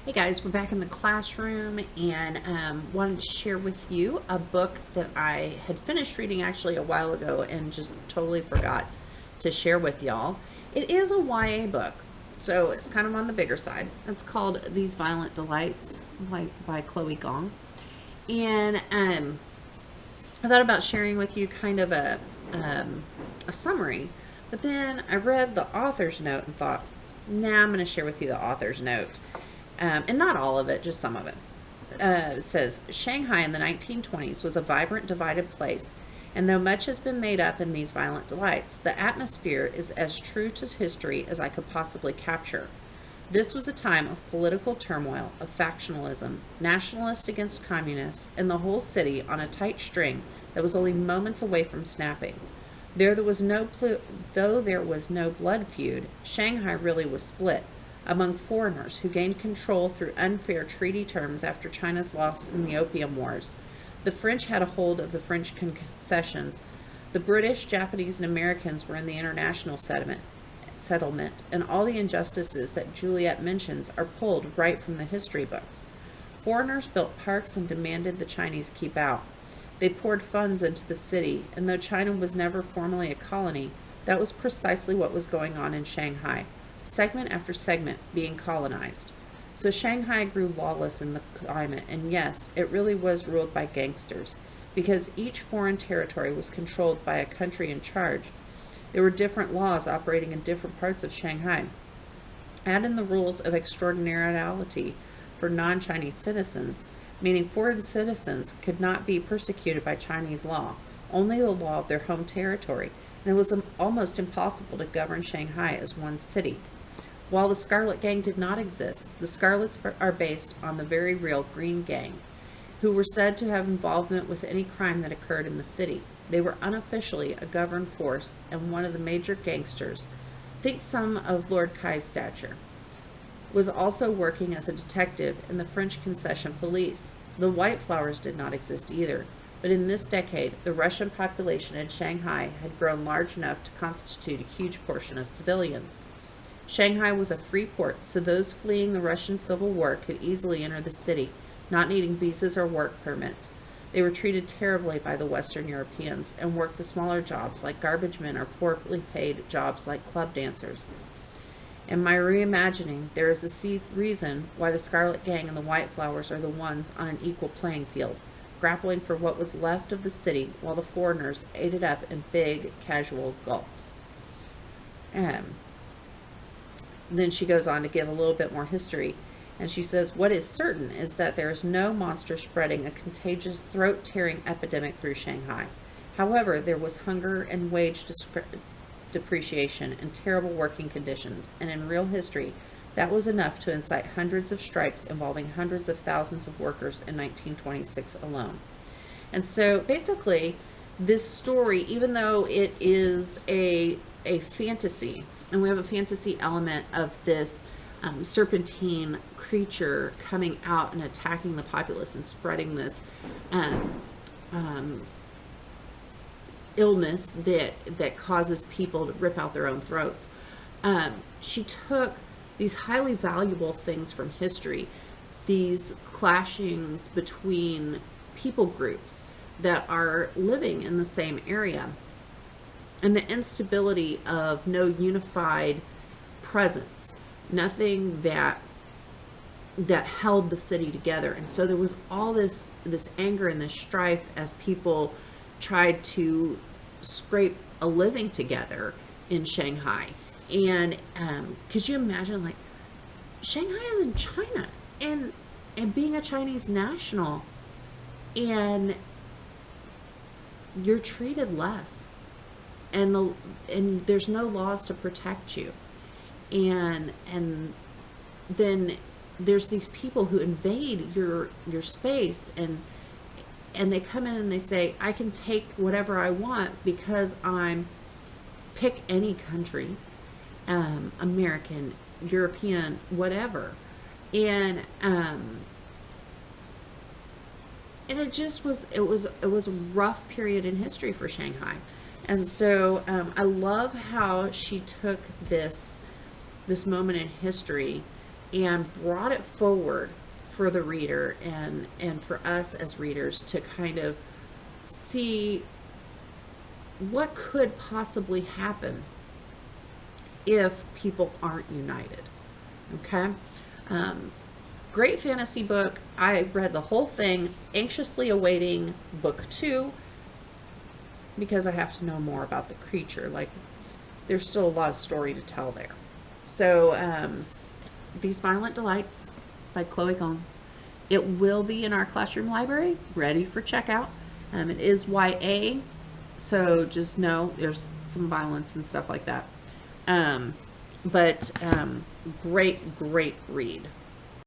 Hey guys, we're back in the classroom and wanted to share with you a book that I had finished reading actually a while ago and just totally forgot to share with y'all. It is a YA book, so it's kind of on the bigger side. It's called These Violent Delights by Chloe Gong. And I thought about sharing with you kind of a summary, but then I read the author's note and thought, nah, I'm going to share with you the author's note. And not all of it, just some of it. It says, Shanghai in the 1920s was a vibrant, divided place, and though much has been made up in These Violent Delights, the atmosphere is as true to history as I could possibly capture. This was a time of political turmoil, of factionalism, nationalist against communist, and the whole city on a tight string that was only moments away from snapping. Though there was no blood feud, Shanghai really was split among foreigners who gained control through unfair treaty terms after China's loss in the Opium Wars. The French had a hold of the French concessions. The British, Japanese, and Americans were in the international settlement, and all the injustices that Juliet mentions are pulled right from the history books. Foreigners built parks and demanded the Chinese keep out. They poured funds into the city, and though China was never formally a colony, that was precisely what was going on in Shanghai, segment after segment being colonized. So Shanghai grew lawless in the climate, and yes, it really was ruled by gangsters, because each foreign territory was controlled by a country in charge. There were different laws operating in different parts of Shanghai. Add in the rules of extraordinarity for non-Chinese citizens, meaning foreign citizens could not be persecuted by Chinese law, only the law of their home territory, and it was almost impossible to govern Shanghai as one city. While the Scarlet Gang did not exist, the Scarlets are based on the very real Green Gang, who were said to have involvement with any crime that occurred in the city. They were unofficially a governed force, and one of the major gangsters, think some of Lord Kai's stature, was also working as a detective in the French concession police. The White Flowers did not exist either, but in this decade, the Russian population in Shanghai had grown large enough to constitute a huge portion of civilians. Shanghai was a free port, so those fleeing the Russian Civil War could easily enter the city, not needing visas or work permits. They were treated terribly by the Western Europeans and worked the smaller jobs like garbage men or poorly paid jobs like club dancers. In my reimagining, there is a reason why the Scarlet Gang and the White Flowers are the ones on an equal playing field, grappling for what was left of the city while the foreigners ate it up in big, casual gulps. Then she goes on to give a little bit more history, and she says, what is certain is that there is no monster spreading a contagious, throat-tearing epidemic through Shanghai. However, there was hunger and wage depreciation and terrible working conditions, and in real history, that was enough to incite hundreds of strikes involving hundreds of thousands of workers in 1926 alone. And so basically, this story, even though it is a fantasy, and we have a fantasy element of this serpentine creature coming out and attacking the populace and spreading this illness that causes people to rip out their own throats. She took these highly valuable things from history, these clashings between people groups that are living in the same area, and the instability of no unified presence, nothing that held the city together. And so there was all this anger and this strife as people tried to scrape a living together in Shanghai. And could you imagine, like, Shanghai is in China, and being a Chinese national, and you're treated less, and there's no laws to protect you, and then there's these people who invade your space, and they come in and they say, I can take whatever I want because I'm, pick any country, American, European, whatever. And it just was, it was a rough period in history for Shanghai. And so I love how she took this moment in history and brought it forward for the reader and for us as readers to kind of see what could possibly happen if people aren't united. Okay? Great fantasy book. I read the whole thing, anxiously awaiting book 2 because I have to know more about the creature. Like, there's still a lot of story to tell there. So, These Violent Delights by Chloe Gong. It will be in our classroom library, ready for checkout. It is YA, so just know there's some violence and stuff like that. But great, great read.